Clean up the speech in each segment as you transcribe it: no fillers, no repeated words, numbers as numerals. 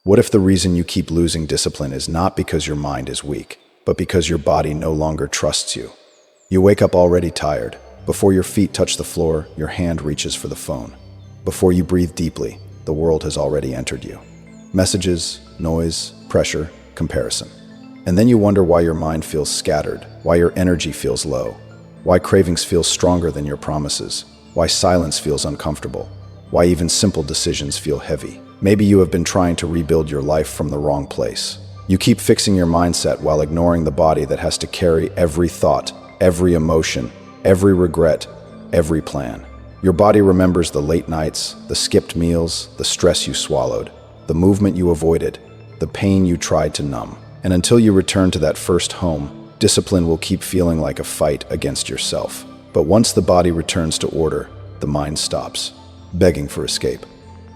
What if the reason you keep losing discipline is not because your mind is weak, but because your body no longer trusts you? You wake up already tired. Before your feet touch the floor, your hand reaches for the phone. Before you breathe deeply, the world has already entered you. Messages, noise, pressure, comparison. And then you wonder why your mind feels scattered, why your energy feels low, why cravings feel stronger than your promises, why silence feels uncomfortable, why even simple decisions feel heavy. Maybe you have been trying to rebuild your life from the wrong place. You keep fixing your mindset while ignoring the body that has to carry every thought, every emotion, every regret, every plan. Your body remembers the late nights, the skipped meals, the stress you swallowed, the movement you avoided, the pain you tried to numb. And until you return to that first home, discipline will keep feeling like a fight against yourself. But once the body returns to order, the mind stops, begging for escape.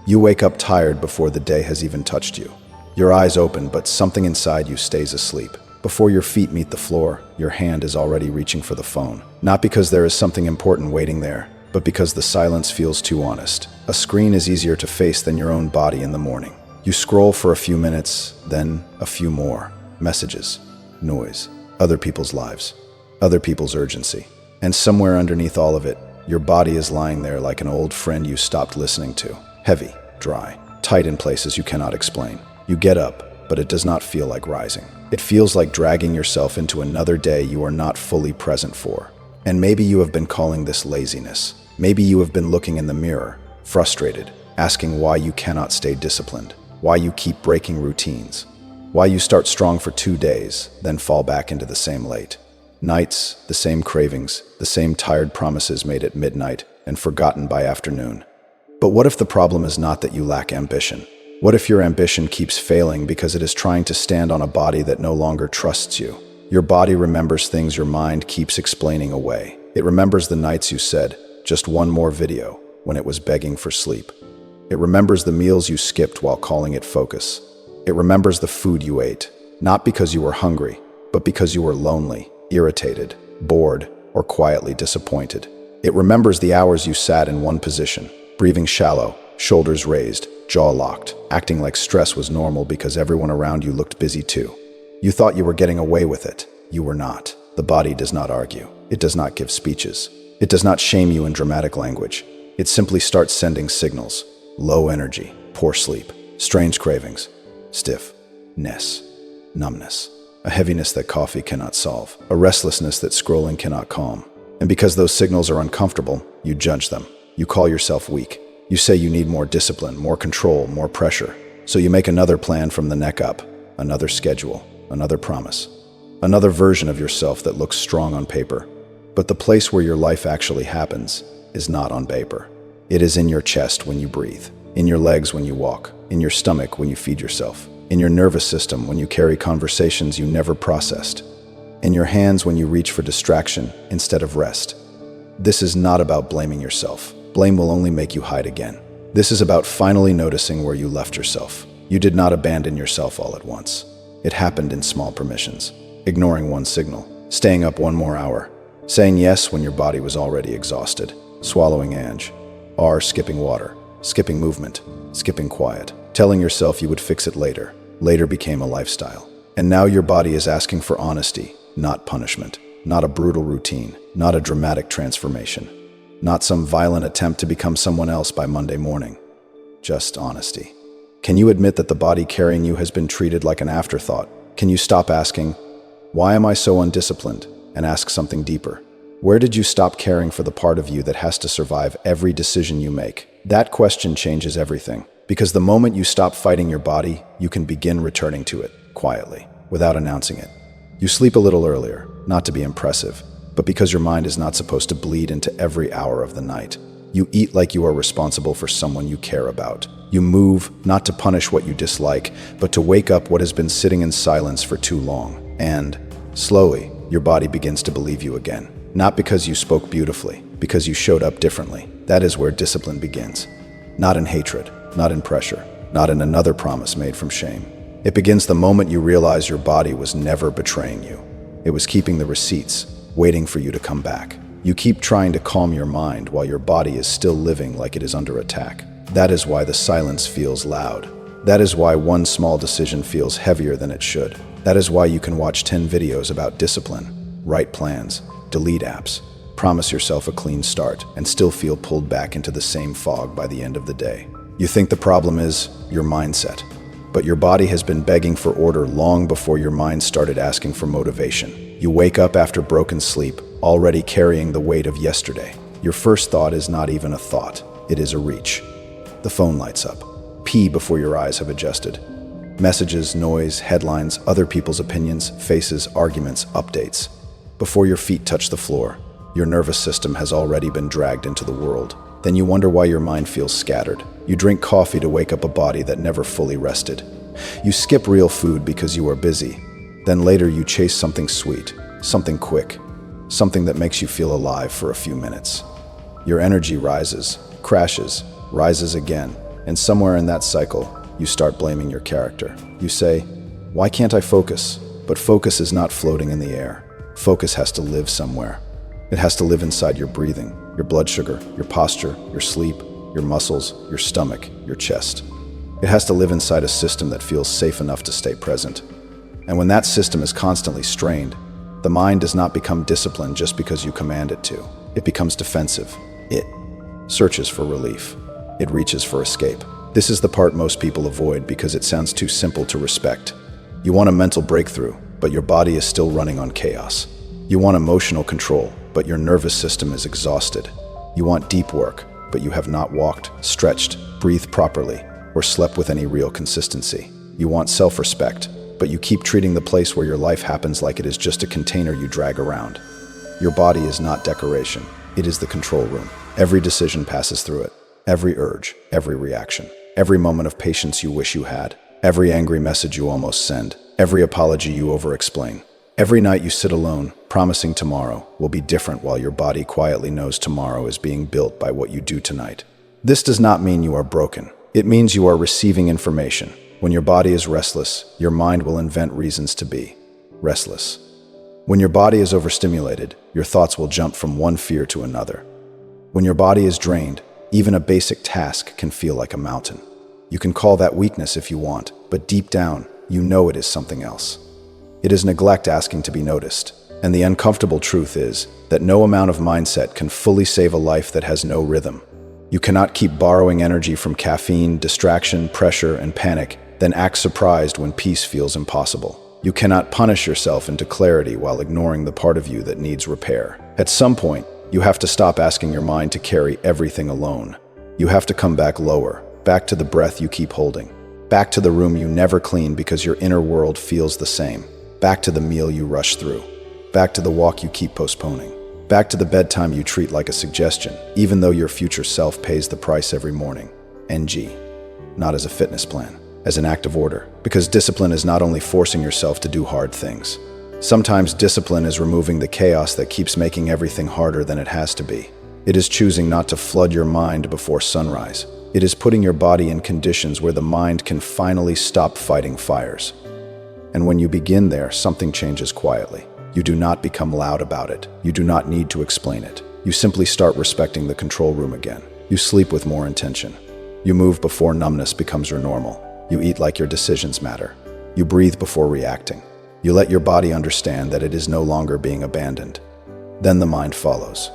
You wake up tired before the day has even touched you. Your eyes open, but something inside you stays asleep. Before your feet meet the floor, your hand is already reaching for the phone. Not because there is something important waiting there, but because the silence feels too honest. A screen is easier to face than your own body in the morning. You scroll for a few minutes, then a few more. Messages, noise, other people's lives, other people's urgency. And somewhere underneath all of it, your body is lying there like an old friend you stopped listening to. Heavy, dry, tight in places you cannot explain. You get up, but it does not feel like rising. It feels like dragging yourself into another day you are not fully present for. And maybe you have been calling this laziness. Maybe you have been looking in the mirror, frustrated, asking why you cannot stay disciplined, why you keep breaking routines, why you start strong for 2 days, then fall back into the same late nights, the same cravings, the same tired promises made at midnight and forgotten by afternoon. But what if the problem is not that you lack ambition? What if your ambition keeps failing because it is trying to stand on a body that no longer trusts you? Your body remembers things your mind keeps explaining away. It remembers the nights you said, "Just one more video," when it was begging for sleep. It remembers the meals you skipped while calling it focus. It remembers the food you ate, not because you were hungry, but because you were lonely, irritated, bored, or quietly disappointed. It remembers the hours you sat in one position, breathing shallow, shoulders raised, jaw locked, acting like stress was normal because everyone around you looked busy too. You thought you were getting away with it. You were not. The body does not argue. It does not give speeches. It does not shame you in dramatic language. It simply starts sending signals. Low energy, poor sleep, strange cravings, stiffness, numbness, a heaviness that coffee cannot solve, a restlessness that scrolling cannot calm. And because those signals are uncomfortable, you judge them. You call yourself weak. You say you need more discipline, more control, more pressure. So you make another plan from the neck up, another schedule, another promise, another version of yourself that looks strong on paper. But the place where your life actually happens is not on paper. It is in your chest when you breathe, in your legs when you walk, in your stomach when you feed yourself, in your nervous system when you carry conversations you never processed, in your hands when you reach for distraction instead of rest. This is not about blaming yourself. Blame will only make you hide again. This is about finally noticing where you left yourself. You did not abandon yourself all at once. It happened in small permissions, ignoring one signal, staying up one more hour, saying yes when your body was already exhausted, swallowing skipping water, skipping movement, skipping quiet, telling yourself you would fix it later. Later became a lifestyle. And now your body is asking for honesty, not punishment, not a brutal routine, not a dramatic transformation, not some violent attempt to become someone else by Monday morning. Just honesty. Can you admit that the body carrying you has been treated like an afterthought? Can you stop asking, "Why am I so undisciplined?" and ask something deeper? Where did you stop caring for the part of you that has to survive every decision you make? That question changes everything, because the moment you stop fighting your body, you can begin returning to it, quietly, without announcing it. You sleep a little earlier, not to be impressive, but because your mind is not supposed to bleed into every hour of the night. You eat like you are responsible for someone you care about. You move, not to punish what you dislike, but to wake up what has been sitting in silence for too long. And, slowly, your body begins to believe you again. Not because you spoke beautifully, because you showed up differently. That is where discipline begins. Not in hatred, not in pressure, not in another promise made from shame. It begins the moment you realize your body was never betraying you. It was keeping the receipts, waiting for you to come back. You keep trying to calm your mind while your body is still living like it is under attack. That is why the silence feels loud. That is why one small decision feels heavier than it should. That is why you can watch 10 videos about discipline, write plans, delete apps, promise yourself a clean start, and still feel pulled back into the same fog by the end of the day. You think the problem is your mindset, but your body has been begging for order long before your mind started asking for motivation. You wake up after broken sleep, already carrying the weight of yesterday. Your first thought is not even a thought, it is a reach. The phone lights up. Pee before your eyes have adjusted. Messages, noise, headlines, other people's opinions, faces, arguments, updates. Before your feet touch the floor, your nervous system has already been dragged into the world. Then you wonder why your mind feels scattered. You drink coffee to wake up a body that never fully rested. You skip real food because you are busy. Then later you chase something sweet, something quick, something that makes you feel alive for a few minutes. Your energy rises, crashes, rises again, and somewhere in that cycle, you start blaming your character. You say, "Why can't I focus?" But focus is not floating in the air. Focus has to live somewhere. It has to live inside your breathing, your blood sugar, your posture, your sleep, your muscles, your stomach, your chest. It has to live inside a system that feels safe enough to stay present. And when that system is constantly strained, the mind does not become disciplined just because you command it to. It becomes defensive. It searches for relief. It reaches for escape. This is the part most people avoid because it sounds too simple to respect. You want a mental breakthrough, but your body is still running on chaos. You want emotional control, but your nervous system is exhausted. You want deep work, but you have not walked, stretched, breathed properly, or slept with any real consistency. You want self-respect, but you keep treating the place where your life happens like it is just a container you drag around. Your body is not decoration. It is the control room. Every decision passes through it. Every urge, every reaction, every moment of patience you wish you had, every angry message you almost send, every apology you over-explain. Every night you sit alone, promising tomorrow will be different while your body quietly knows tomorrow is being built by what you do tonight. This does not mean you are broken. It means you are receiving information. When your body is restless, your mind will invent reasons to be restless. When your body is overstimulated, your thoughts will jump from one fear to another. When your body is drained, even a basic task can feel like a mountain. You can call that weakness if you want, but deep down, you know it is something else. It is neglect asking to be noticed. And the uncomfortable truth is that no amount of mindset can fully save a life that has no rhythm. You cannot keep borrowing energy from caffeine, distraction, pressure, and panic, then act surprised when peace feels impossible. You cannot punish yourself into clarity while ignoring the part of you that needs repair. At some point, you have to stop asking your mind to carry everything alone. You have to come back lower, back to the breath you keep holding, back to the room you never clean because your inner world feels the same, back to the meal you rush through, back to the walk you keep postponing, back to the bedtime you treat like a suggestion, even though your future self pays the price every morning. NG. Not as a fitness plan, as an act of order, because discipline is not only forcing yourself to do hard things. Sometimes discipline is removing the chaos that keeps making everything harder than it has to be. It is choosing not to flood your mind before sunrise. It is putting your body in conditions where the mind can finally stop fighting fires. And when you begin there, something changes quietly. You do not become loud about it. You do not need to explain it. You simply start respecting the control room again. You sleep with more intention. You move before numbness becomes your normal. You eat like your decisions matter. You breathe before reacting. You let your body understand that it is no longer being abandoned. Then the mind follows.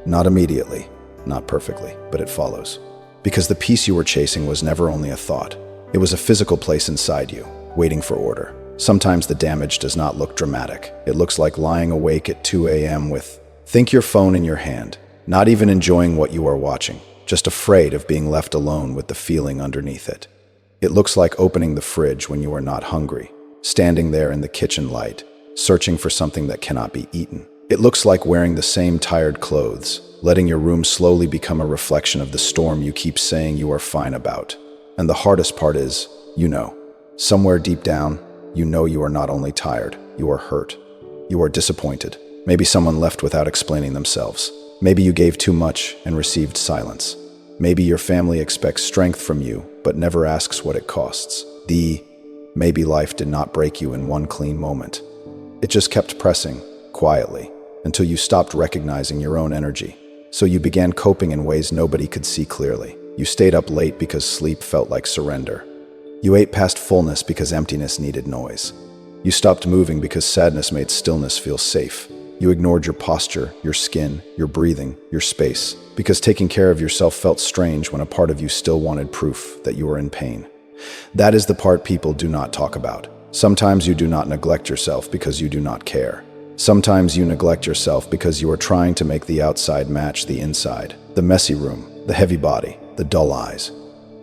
Not immediately, not perfectly, but it follows. Because the peace you were chasing was never only a thought. It was a physical place inside you, waiting for order. Sometimes the damage does not look dramatic. It looks like lying awake at 2 a.m. with, think your phone in your hand, not even enjoying what you are watching, just afraid of being left alone with the feeling underneath it. It looks like opening the fridge when you are not hungry, standing there in the kitchen light, searching for something that cannot be eaten. It looks like wearing the same tired clothes, letting your room slowly become a reflection of the storm you keep saying you are fine about. And the hardest part is, somewhere deep down, you are not only tired, you are hurt. You are disappointed. Maybe someone left without explaining themselves. Maybe you gave too much and received silence. Maybe your family expects strength from you, but never asks what it costs. Maybe life did not break you in one clean moment. It just kept pressing, quietly, until you stopped recognizing your own energy. So you began coping in ways nobody could see clearly. You stayed up late because sleep felt like surrender. You ate past fullness because emptiness needed noise. You stopped moving because sadness made stillness feel safe. You ignored your posture, your skin, your breathing, your space, because taking care of yourself felt strange when a part of you still wanted proof that you were in pain. That is the part people do not talk about. Sometimes you do not neglect yourself because you do not care. Sometimes you neglect yourself because you are trying to make the outside match the inside. The messy room, the heavy body, the dull eyes,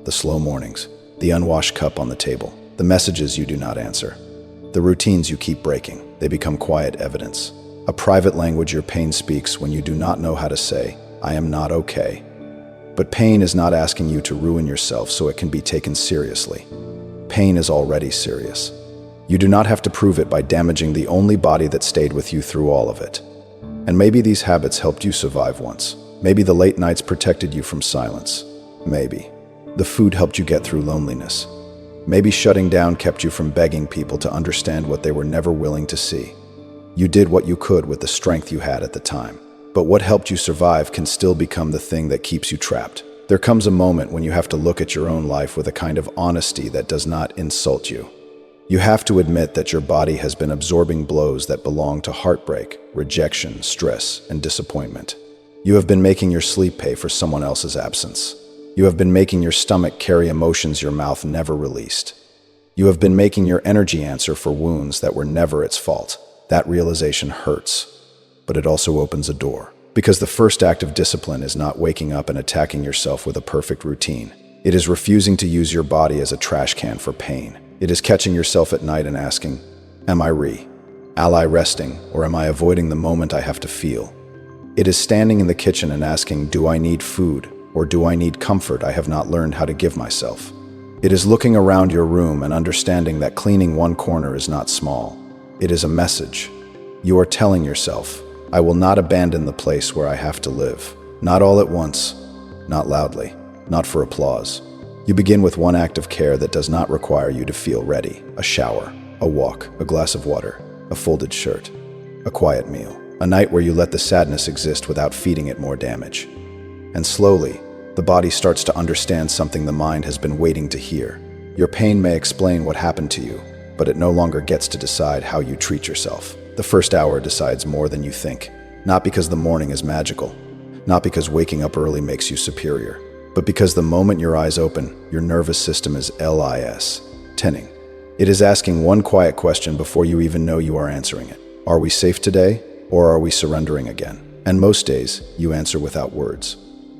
the slow mornings, the unwashed cup on the table, the messages you do not answer, the routines you keep breaking. They become quiet evidence. A private language your pain speaks when you do not know how to say, "I am not okay." But pain is not asking you to ruin yourself so it can be taken seriously. Pain is already serious. You do not have to prove it by damaging the only body that stayed with you through all of it. And maybe these habits helped you survive once. Maybe the late nights protected you from silence. Maybe the food helped you get through loneliness. Maybe shutting down kept you from begging people to understand what they were never willing to see. You did what you could with the strength you had at the time. But what helped you survive can still become the thing that keeps you trapped. There comes a moment when you have to look at your own life with a kind of honesty that does not insult you. You have to admit that your body has been absorbing blows that belong to heartbreak, rejection, stress, and disappointment. You have been making your sleep pay for someone else's absence. You have been making your stomach carry emotions your mouth never released. You have been making your energy answer for wounds that were never its fault. That realization hurts, but it also opens a door. Because the first act of discipline is not waking up and attacking yourself with a perfect routine. It is refusing to use your body as a trash can for pain. It is catching yourself at night and asking, am I resting, or am I avoiding the moment I have to feel? It is standing in the kitchen and asking, do I need food, or do I need comfort I have not learned how to give myself? It is looking around your room and understanding that cleaning one corner is not small. It is a message. You are telling yourself, I will not abandon the place where I have to live. Not all at once, not loudly, not for applause. You begin with one act of care that does not require you to feel ready. A shower, a walk, a glass of water, a folded shirt, a quiet meal. A night where you let the sadness exist without feeding it more damage. And slowly, the body starts to understand something the mind has been waiting to hear. Your pain may explain what happened to you, but it no longer gets to decide how you treat yourself. The first hour decides more than you think. Not because the morning is magical, not because waking up early makes you superior, but because the moment your eyes open, your nervous system is tinning. It is asking one quiet question before you even know you are answering it. Are we safe today, or are we surrendering again? And most days, you answer without words.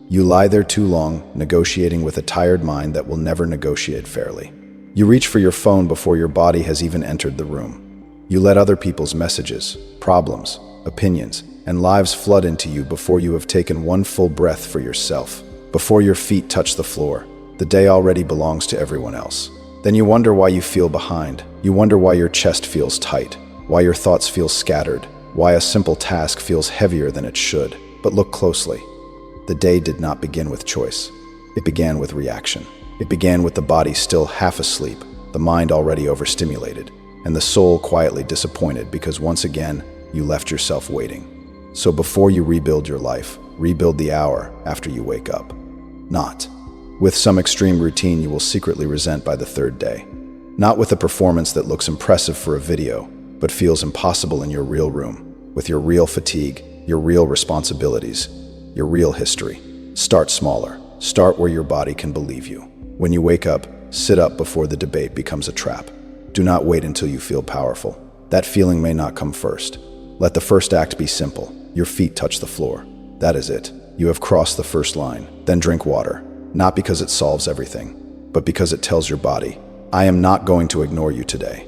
You lie there too long, negotiating with a tired mind that will never negotiate fairly. You reach for your phone before your body has even entered the room. You let other people's messages, problems, opinions, and lives flood into you before you have taken one full breath for yourself. Before your feet touch the floor, the day already belongs to everyone else. Then you wonder why you feel behind. You wonder why your chest feels tight, why your thoughts feel scattered, why a simple task feels heavier than it should. But look closely. The day did not begin with choice. It began with reaction. It began with the body still half asleep, the mind already overstimulated, and the soul quietly disappointed because once again, you left yourself waiting. So before you rebuild your life, rebuild the hour after you wake up. Not with some extreme routine you will secretly resent by the third day. Not with a performance that looks impressive for a video, but feels impossible in your real room, with your real fatigue, your real responsibilities, your real history. Start smaller. Start where your body can believe you. When you wake up, sit up before the debate becomes a trap. Do not wait until you feel powerful. That feeling may not come first. Let the first act be simple. Your feet touch the floor. That is it. You have crossed the first line. Then drink water. Not because it solves everything, but because it tells your body, I am not going to ignore you today.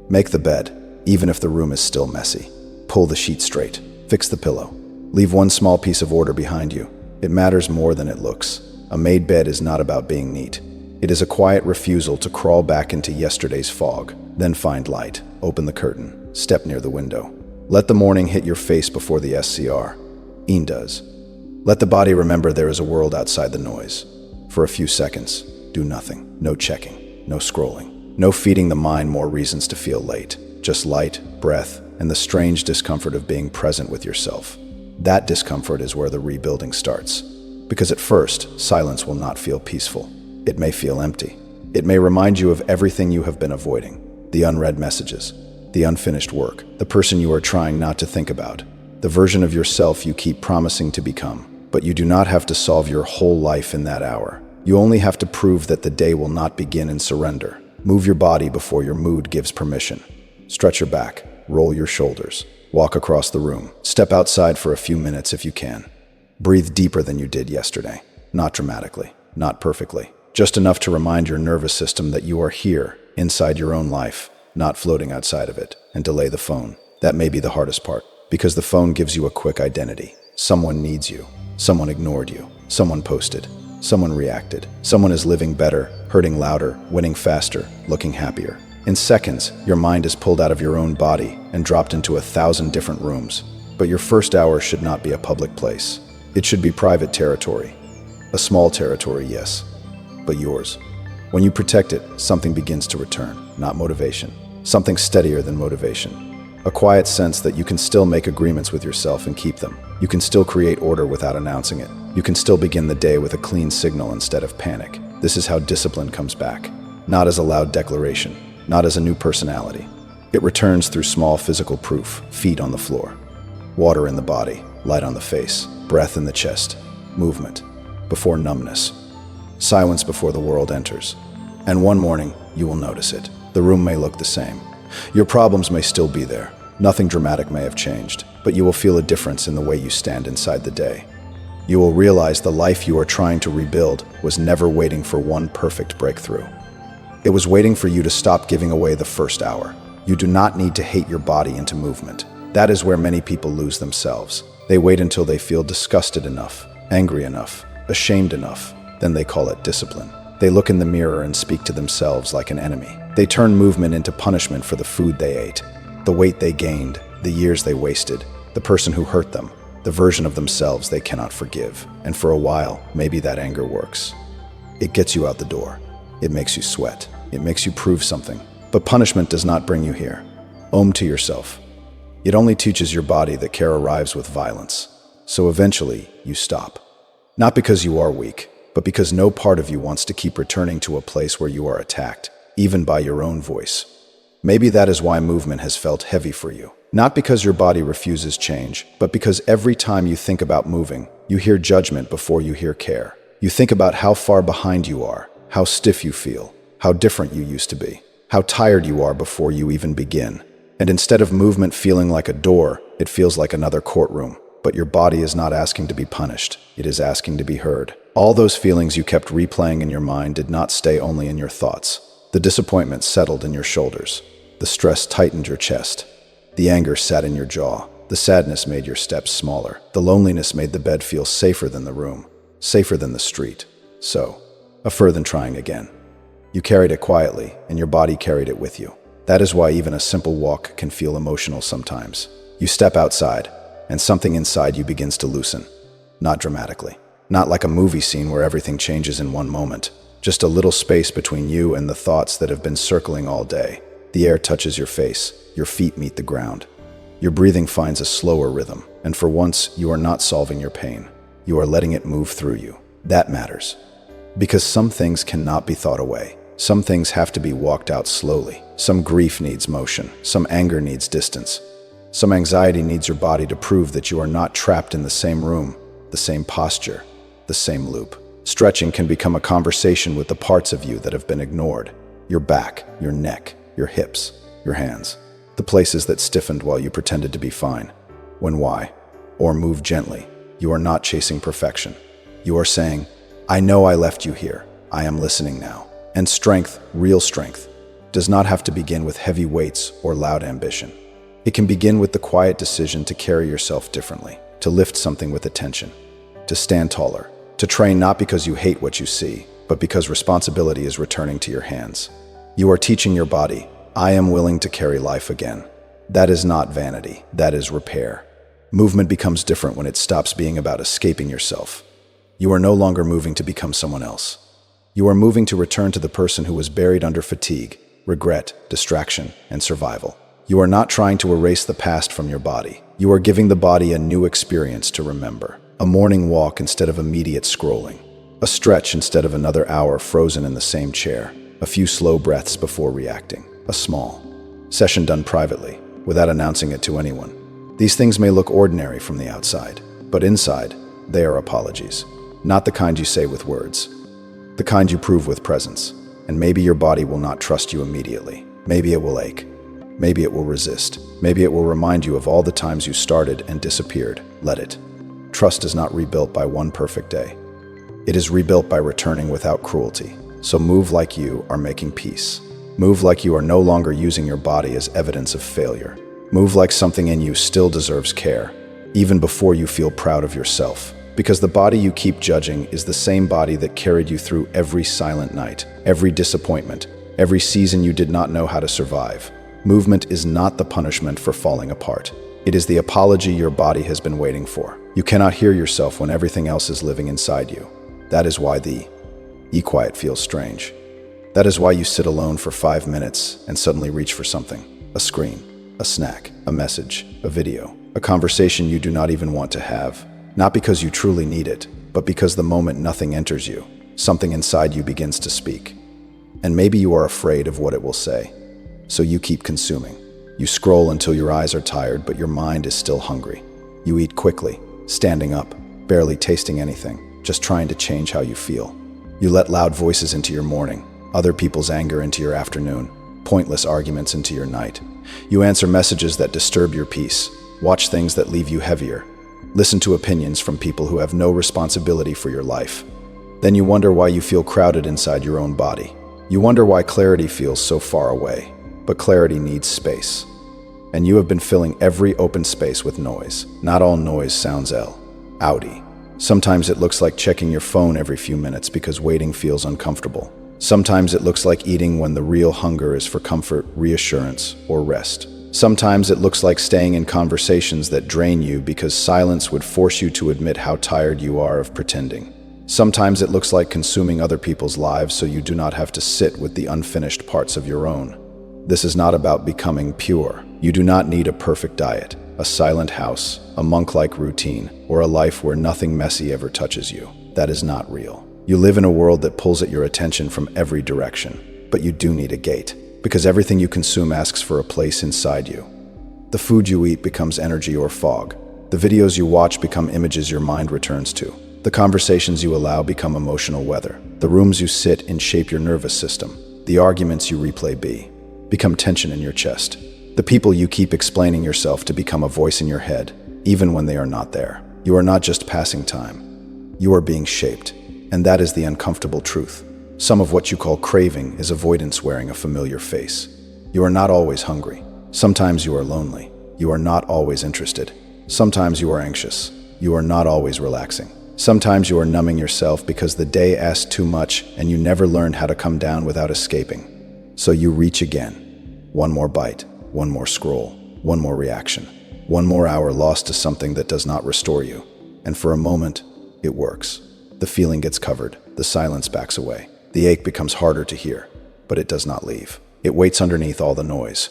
Make the bed, even if the room is still messy. Pull the sheet straight. Fix the pillow. Leave one small piece of order behind you. It matters more than it looks. A made bed is not about being neat. It is a quiet refusal to crawl back into yesterday's fog. Then find light. Open the curtain. Step near the window. Let the morning hit your face before the SCR. Ian does. Let the body remember there is a world outside the noise. For a few seconds, do nothing. No checking. No scrolling. No feeding the mind more reasons to feel late. Just light, breath, and the strange discomfort of being present with yourself. That discomfort is where the rebuilding starts. Because at first, silence will not feel peaceful. It may feel empty. It may remind you of everything you have been avoiding: the unread messages, the unfinished work, the person you are trying not to think about, the version of yourself you keep promising to become. But you do not have to solve your whole life in that hour. You only have to prove that the day will not begin in surrender. Move your body before your mood gives permission. Stretch your back, roll your shoulders, walk across the room, step outside for a few minutes if you can. Breathe deeper than you did yesterday. Not dramatically, not perfectly, just enough to remind your nervous system that you are here, inside your own life, not floating outside of it. And delay the phone. That may be the hardest part, because the phone gives you a quick identity. Someone needs you. Someone ignored you. Someone posted. Someone reacted. Someone is living better, hurting louder, winning faster, looking happier. In seconds, your mind is pulled out of your own body and dropped into 1,000 different rooms. But your first hour should not be a public place. It should be private territory. A small territory, yes, but yours. When you protect it, something begins to return, not motivation. Something steadier than motivation. A quiet sense that you can still make agreements with yourself and keep them. You can still create order without announcing it. You can still begin the day with a clean signal instead of panic. This is how discipline comes back. Not as a loud declaration, not as a new personality. It returns through small physical proof: feet on the floor, water in the body, light on the face, breath in the chest, movement before numbness, silence before the world enters. And one morning, you will notice it. The room may look the same. Your problems may still be there. Nothing dramatic may have changed, but you will feel a difference in the way you stand inside the day. You will realize the life you are trying to rebuild was never waiting for one perfect breakthrough. It was waiting for you to stop giving away the first hour. You do not need to hate your body into movement. That is where many people lose themselves. They wait until they feel disgusted enough, angry enough, ashamed enough. Then they call it discipline. They look in the mirror and speak to themselves like an enemy. They turn movement into punishment for the food they ate, the weight they gained, the years they wasted, the person who hurt them, the version of themselves they cannot forgive. And for a while, maybe that anger works. It gets you out the door. It makes you sweat. It makes you prove something. But punishment does not bring you here. Own to yourself. It only teaches your body that care arrives with violence. So eventually, you stop. Not because you are weak, but because no part of you wants to keep returning to a place where you are attacked, even by your own voice. Maybe that is why movement has felt heavy for you. Not because your body refuses change, but because every time you think about moving, you hear judgment before you hear care. You think about how far behind you are, how stiff you feel, how different you used to be, how tired you are before you even begin. And instead of movement feeling like a door, it feels like another courtroom. But your body is not asking to be punished. It is asking to be heard. All those feelings you kept replaying in your mind did not stay only in your thoughts. The disappointment settled in your shoulders. The stress tightened your chest. The anger sat in your jaw. The sadness made your steps smaller. The loneliness made the bed feel safer than the room, safer than the street. So, a further than trying again. You carried it quietly, and your body carried it with you. That is why even a simple walk can feel emotional sometimes. You step outside, and something inside you begins to loosen. Not dramatically. Not like a movie scene where everything changes in one moment. Just a little space between you and the thoughts that have been circling all day. The air touches your face. Your feet meet the ground. Your breathing finds a slower rhythm. And for once, you are not solving your pain. You are letting it move through you. That matters. Because some things cannot be thought away. Some things have to be walked out slowly. Some grief needs motion. Some anger needs distance. Some anxiety needs your body to prove that you are not trapped in the same room, the same posture, the same loop. Stretching can become a conversation with the parts of you that have been ignored. Your back, your neck, your hips, your hands. The places that stiffened while you pretended to be fine. When why? Or move gently. You are not chasing perfection. You are saying, I know I left you here. I am listening now. And strength, real strength, does not have to begin with heavy weights or loud ambition. It can begin with the quiet decision to carry yourself differently, to lift something with attention, to stand taller, to train not because you hate what you see, but because responsibility is returning to your hands. You are teaching your body, I am willing to carry life again. That is not vanity, that is repair. Movement becomes different when it stops being about escaping yourself. You are no longer moving to become someone else. You are moving to return to the person who was buried under fatigue, regret, distraction, and survival. You are not trying to erase the past from your body. You are giving the body a new experience to remember. A morning walk instead of immediate scrolling. A stretch instead of another hour frozen in the same chair. a few slow breaths before reacting, a small session done privately, without announcing it to anyone. These things may look ordinary from the outside, but inside, they are apologies. Not the kind you say with words, the kind you prove with presence. And maybe your body will not trust you immediately. Maybe it will ache. Maybe it will resist. Maybe it will remind you of all the times you started and disappeared. Let it. Trust is not rebuilt by one perfect day. It is rebuilt by returning without cruelty. So move like you are making peace. Move like you are no longer using your body as evidence of failure. Move like something in you still deserves care, even before you feel proud of yourself. Because the body you keep judging is the same body that carried you through every silent night, every disappointment, every season you did not know how to survive. Movement is not the punishment for falling apart. It is the apology your body has been waiting for. You cannot hear yourself when everything else is living inside you. That is why the quiet feels strange. That is why you sit alone for 5 minutes and suddenly reach for something. A screen, a snack, a message, a video, a conversation you do not even want to have. Not because you truly need it, but because the moment nothing enters you, something inside you begins to speak. And maybe you are afraid of what it will say. So you keep consuming. You scroll until your eyes are tired, but your mind is still hungry. You eat quickly, standing up, barely tasting anything, just trying to change how you feel. You let loud voices into your morning, other people's anger into your afternoon, pointless arguments into your night. You answer messages that disturb your peace, watch things that leave you heavier, listen to opinions from people who have no responsibility for your life. Then you wonder why you feel crowded inside your own body. You wonder why clarity feels so far away. But clarity needs space. And you have been filling every open space with noise. Not all noise sounds Audi. Sometimes it looks like checking your phone every few minutes because waiting feels uncomfortable. Sometimes it looks like eating when the real hunger is for comfort, reassurance, or rest. Sometimes it looks like staying in conversations that drain you because silence would force you to admit how tired you are of pretending. Sometimes it looks like consuming other people's lives so you do not have to sit with the unfinished parts of your own. This is not about becoming pure. You do not need a perfect diet, a silent house, a monk-like routine, or a life where nothing messy ever touches you. That is not real. You live in a world that pulls at your attention from every direction, but you do need a gate. Because everything you consume asks for a place inside you. The food you eat becomes energy or fog. The videos you watch become images your mind returns to. The conversations you allow become emotional weather. The rooms you sit in shape your nervous system. The arguments you replay become tension in your chest. The people you keep explaining yourself to become a voice in your head, even when they are not there. You are not just passing time. You are being shaped. And that is the uncomfortable truth. Some of what you call craving is avoidance wearing a familiar face. You are not always hungry. Sometimes you are lonely. You are not always interested. Sometimes you are anxious. You are not always relaxing. Sometimes you are numbing yourself because the day asked too much and you never learned how to come down without escaping. So you reach again. One more bite, one more scroll, one more reaction, one more hour lost to something that does not restore you. And for a moment, it works. The feeling gets covered. The silence backs away. The ache becomes harder to hear, but it does not leave. It waits underneath all the noise.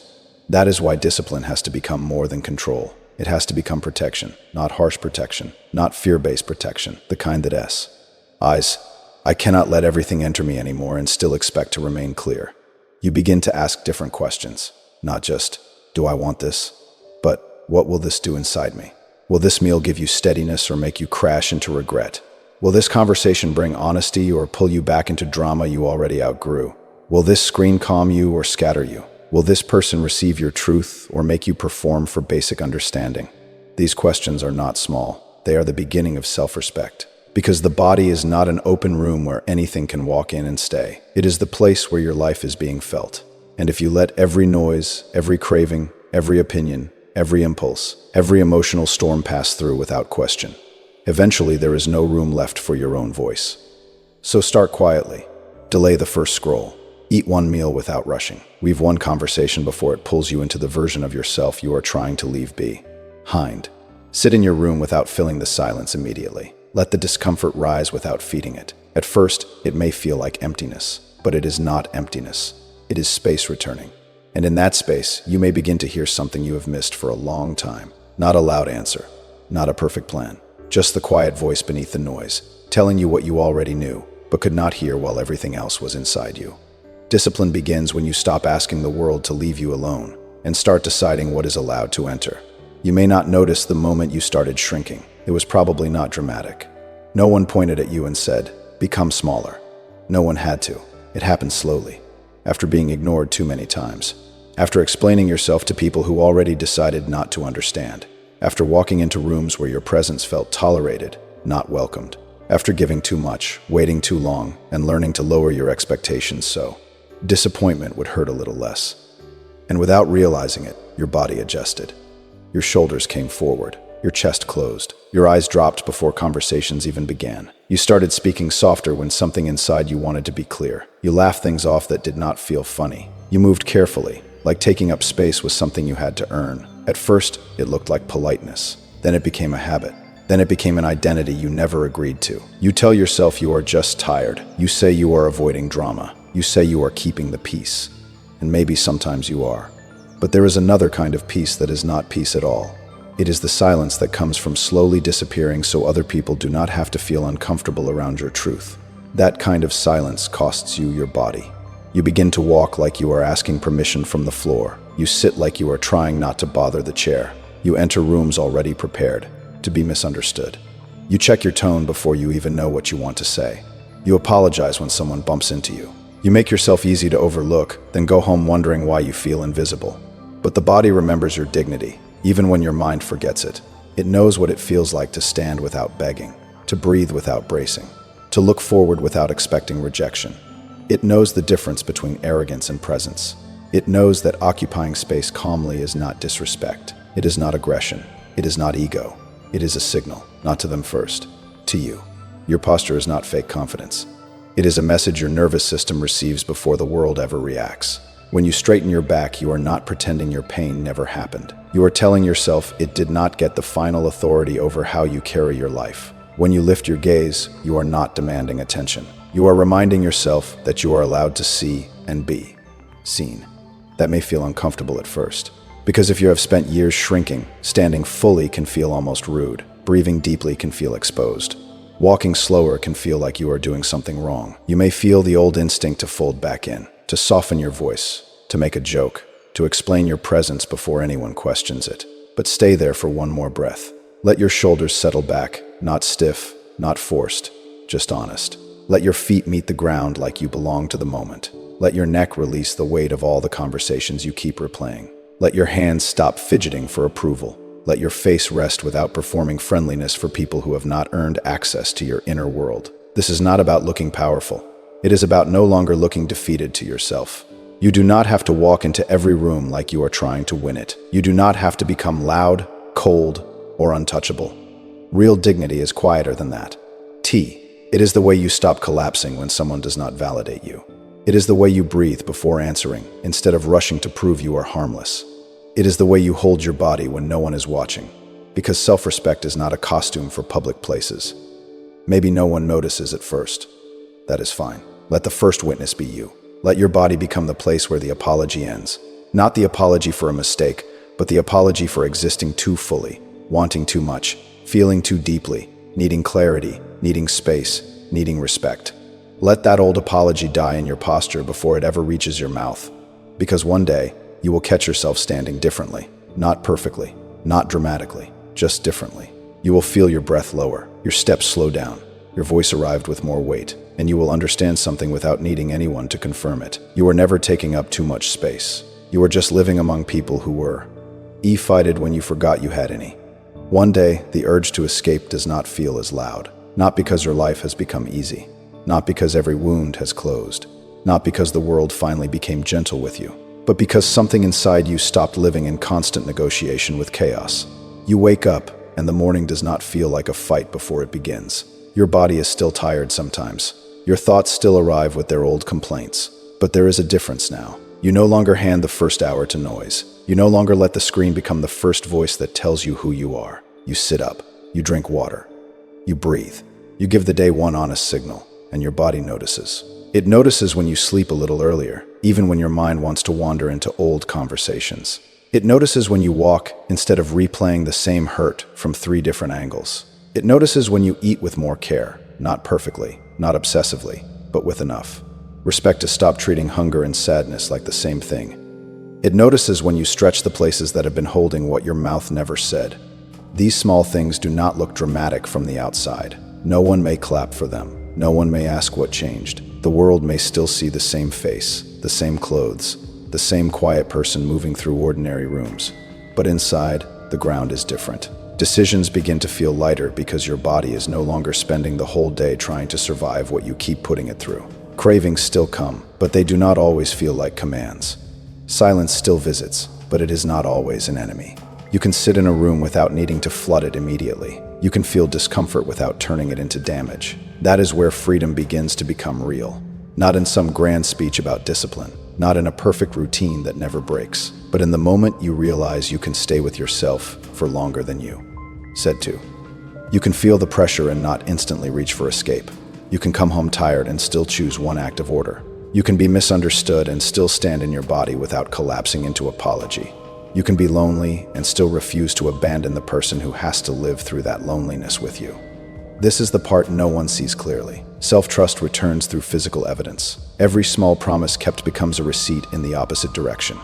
That is why discipline has to become more than control. It has to become protection, not harsh protection, not fear-based protection, the kind that I cannot let everything enter me anymore and still expect to remain clear. You begin to ask different questions, not just, do I want this? But what will this do inside me? Will this meal give you steadiness or make you crash into regret? Will this conversation bring honesty or pull you back into drama you already outgrew? Will this screen calm you or scatter you? Will this person receive your truth or make you perform for basic understanding? These questions are not small. They are the beginning of self-respect. Because the body is not an open room where anything can walk in and stay. It is the place where your life is being felt. And if you let every noise, every craving, every opinion, every impulse, every emotional storm pass through without question, eventually there is no room left for your own voice. So start quietly. Delay the first scroll. Eat one meal without rushing. Weave one conversation before it pulls you into the version of yourself you are trying to leave behind. Sit in your room without filling the silence immediately. Let the discomfort rise without feeding it. At first, it may feel like emptiness, but it is not emptiness. It is space returning. And in that space, you may begin to hear something you have missed for a long time. Not a loud answer, not a perfect plan. Just the quiet voice beneath the noise, telling you what you already knew, but could not hear while everything else was inside you. Discipline begins when you stop asking the world to leave you alone and start deciding what is allowed to enter. You may not notice the moment you started shrinking. It was probably not dramatic. No one pointed at you and said, "Become smaller." No one had to. It happened slowly, after being ignored too many times, after explaining yourself to people who already decided not to understand, after walking into rooms where your presence felt tolerated, not welcomed, after giving too much, waiting too long, and learning to lower your expectations so disappointment would hurt a little less. And without realizing it, your body adjusted. Your shoulders came forward, your chest closed, your eyes dropped before conversations even began. You started speaking softer when something inside you wanted to be clear. You laughed things off that did not feel funny. You moved carefully, like taking up space was something you had to earn. At first, it looked like politeness. Then it became a habit. Then it became an identity you never agreed to. You tell yourself you are just tired. You say you are avoiding drama. You say you are keeping the peace. And maybe sometimes you are. But there is another kind of peace that is not peace at all. It is the silence that comes from slowly disappearing so other people do not have to feel uncomfortable around your truth. That kind of silence costs you your body. You begin to walk like you are asking permission from the floor. You sit like you are trying not to bother the chair. You enter rooms already prepared to be misunderstood. You check your tone before you even know what you want to say. You apologize when someone bumps into you. You make yourself easy to overlook, then go home wondering why you feel invisible. But the body remembers your dignity, even when your mind forgets it. It knows what it feels like to stand without begging, to breathe without bracing, to look forward without expecting rejection. It knows the difference between arrogance and presence. It knows that occupying space calmly is not disrespect. It is not aggression. It is not ego. It is a signal, not to them first, to you. Your posture is not fake confidence. It is a message your nervous system receives before the world ever reacts. When you straighten your back, you are not pretending your pain never happened. You are telling yourself it did not get the final authority over how you carry your life. When you lift your gaze, you are not demanding attention. You are reminding yourself that you are allowed to see and be seen. That may feel uncomfortable at first. Because if you have spent years shrinking, standing fully can feel almost rude. Breathing deeply can feel exposed. Walking slower can feel like you are doing something wrong. You may feel the old instinct to fold back in, to soften your voice, to make a joke, to explain your presence before anyone questions it. But stay there for one more breath. Let your shoulders settle back, not stiff, not forced, just honest. Let your feet meet the ground like you belong to the moment. Let your neck release the weight of all the conversations you keep replaying. Let your hands stop fidgeting for approval. Let your face rest without performing friendliness for people who have not earned access to your inner world. This is not about looking powerful. It is about no longer looking defeated to yourself. You do not have to walk into every room like you are trying to win it. You do not have to become loud, cold, or untouchable. Real dignity is quieter than that. It is the way you stop collapsing when someone does not validate you. It is the way you breathe before answering, instead of rushing to prove you are harmless. It is the way you hold your body when no one is watching, because self-respect is not a costume for public places. Maybe no one notices at first. That is fine. Let the first witness be you. Let your body become the place where the apology ends. Not the apology for a mistake, but the apology for existing too fully, wanting too much, feeling too deeply, needing clarity, needing space, needing respect. Let that old apology die in your posture before it ever reaches your mouth. Because one day, you will catch yourself standing differently. Not perfectly, not dramatically, just differently. You will feel your breath lower, your steps slow down, your voice arrived with more weight, and you will understand something without needing anyone to confirm it. You are never taking up too much space. You are just living among people who were fighted when you forgot you had any. One day, the urge to escape does not feel as loud. Not because your life has become easy. Not because every wound has closed. Not because the world finally became gentle with you. But because something inside you stopped living in constant negotiation with chaos. You wake up, and the morning does not feel like a fight before it begins. Your body is still tired sometimes. Your thoughts still arrive with their old complaints. But there is a difference now. You no longer hand the first hour to noise. You no longer let the screen become the first voice that tells you who you are. You sit up. You drink water. You breathe. You give the day one honest signal, and your body notices. It notices when you sleep a little earlier, even when your mind wants to wander into old conversations. It notices when you walk instead of replaying the same hurt from 3 different angles. It notices when you eat with more care, not perfectly, not obsessively, but with enough. Respect to stop treating hunger and sadness like the same thing. It notices when you stretch the places that have been holding what your mouth never said. These small things do not look dramatic from the outside. No one may clap for them. No one may ask what changed. The world may still see the same face, the same clothes, the same quiet person moving through ordinary rooms. But inside, the ground is different. Decisions begin to feel lighter because your body is no longer spending the whole day trying to survive what you keep putting it through. Cravings still come, but they do not always feel like commands. Silence still visits, but it is not always an enemy. You can sit in a room without needing to flood it immediately. You can feel discomfort without turning it into damage. That is where freedom begins to become real. Not in some grand speech about discipline, not in a perfect routine that never breaks, but in the moment you realize you can stay with yourself for longer than you said to. You can feel the pressure and not instantly reach for escape. You can come home tired and still choose one act of order. You can be misunderstood and still stand in your body without collapsing into apology. You can be lonely and still refuse to abandon the person who has to live through that loneliness with you. This is the part no one sees clearly. Self-trust returns through physical evidence. Every small promise kept becomes a receipt in the opposite direction.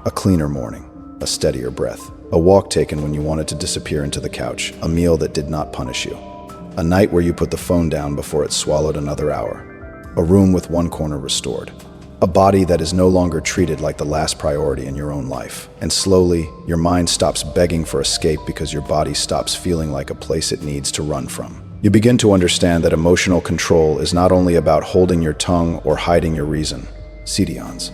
A cleaner morning, a steadier breath, a walk taken when you wanted to disappear into the couch, a meal that did not punish you, a night where you put the phone down before it swallowed another hour, a room with one corner restored, a body that is no longer treated like the last priority in your own life. And slowly, your mind stops begging for escape because your body stops feeling like a place it needs to run from. You begin to understand that emotional control is not only about holding your tongue or hiding your reason. Cedions.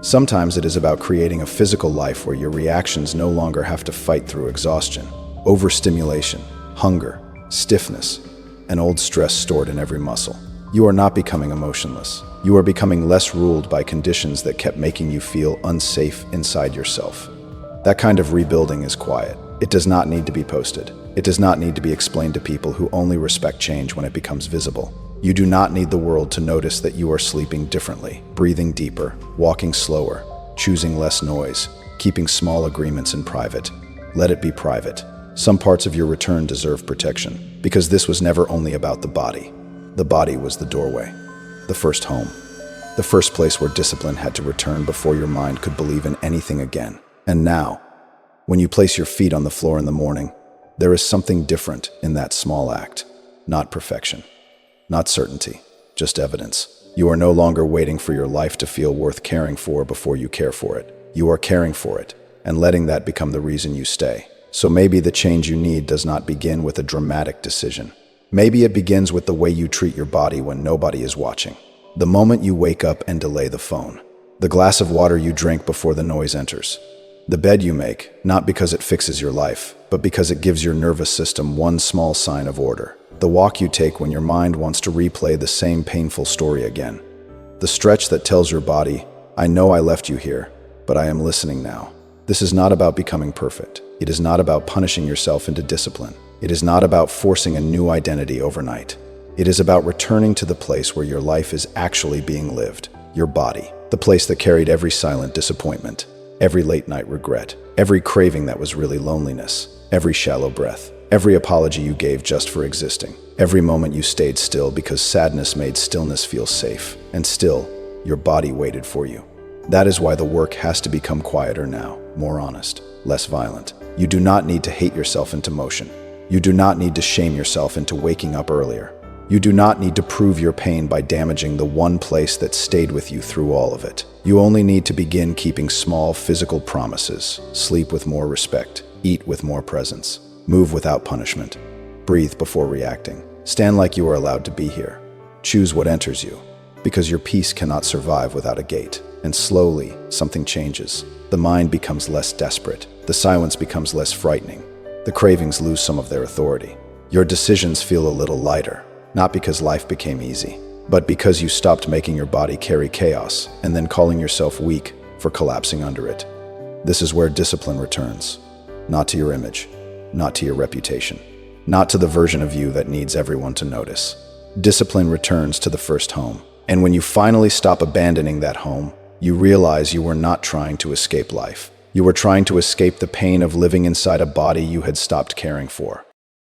Sometimes it is about creating a physical life where your reactions no longer have to fight through exhaustion, overstimulation, hunger, stiffness, and old stress stored in every muscle. You are not becoming emotionless. You are becoming less ruled by conditions that kept making you feel unsafe inside yourself. That kind of rebuilding is quiet. It does not need to be posted. It does not need to be explained to people who only respect change when it becomes visible. You do not need the world to notice that you are sleeping differently, breathing deeper, walking slower, choosing less noise, keeping small agreements in private. Let it be private. Some parts of your return deserve protection, because this was never only about the body. The body was the doorway, the first home, the first place where discipline had to return before your mind could believe in anything again. And now, when you place your feet on the floor in the morning, there is something different in that small act. Not perfection, not certainty, just evidence. You are no longer waiting for your life to feel worth caring for before you care for it. You are caring for it, and letting that become the reason you stay. So maybe the change you need does not begin with a dramatic decision. Maybe it begins with the way you treat your body when nobody is watching. The moment you wake up and delay the phone. The glass of water you drink before the noise enters. The bed you make, not because it fixes your life, but because it gives your nervous system one small sign of order. The walk you take when your mind wants to replay the same painful story again. The stretch that tells your body, I know I left you here, but I am listening now. This is not about becoming perfect. It is not about punishing yourself into discipline. It is not about forcing a new identity overnight. It is about returning to the place where your life is actually being lived. Your body, the place that carried every silent disappointment, every late-night regret, every craving that was really loneliness, every shallow breath, every apology you gave just for existing, every moment you stayed still because sadness made stillness feel safe, and still, your body waited for you. That is why the work has to become quieter now, more honest, less violent. You do not need to hate yourself into motion. You do not need to shame yourself into waking up earlier. You do not need to prove your pain by damaging the one place that stayed with you through all of it. You only need to begin keeping small physical promises, sleep with more respect, eat with more presence, move without punishment, breathe before reacting, stand like you are allowed to be here, choose what enters you, because your peace cannot survive without a gate. And slowly, something changes. The mind becomes less desperate, the silence becomes less frightening, the cravings lose some of their authority. Your decisions feel a little lighter. Not because life became easy, but because you stopped making your body carry chaos and then calling yourself weak for collapsing under it. This is where discipline returns. Not to your image, not to your reputation, not to the version of you that needs everyone to notice. Discipline returns to the first home. And when you finally stop abandoning that home, you realize you were not trying to escape life. You were trying to escape the pain of living inside a body you had stopped caring for.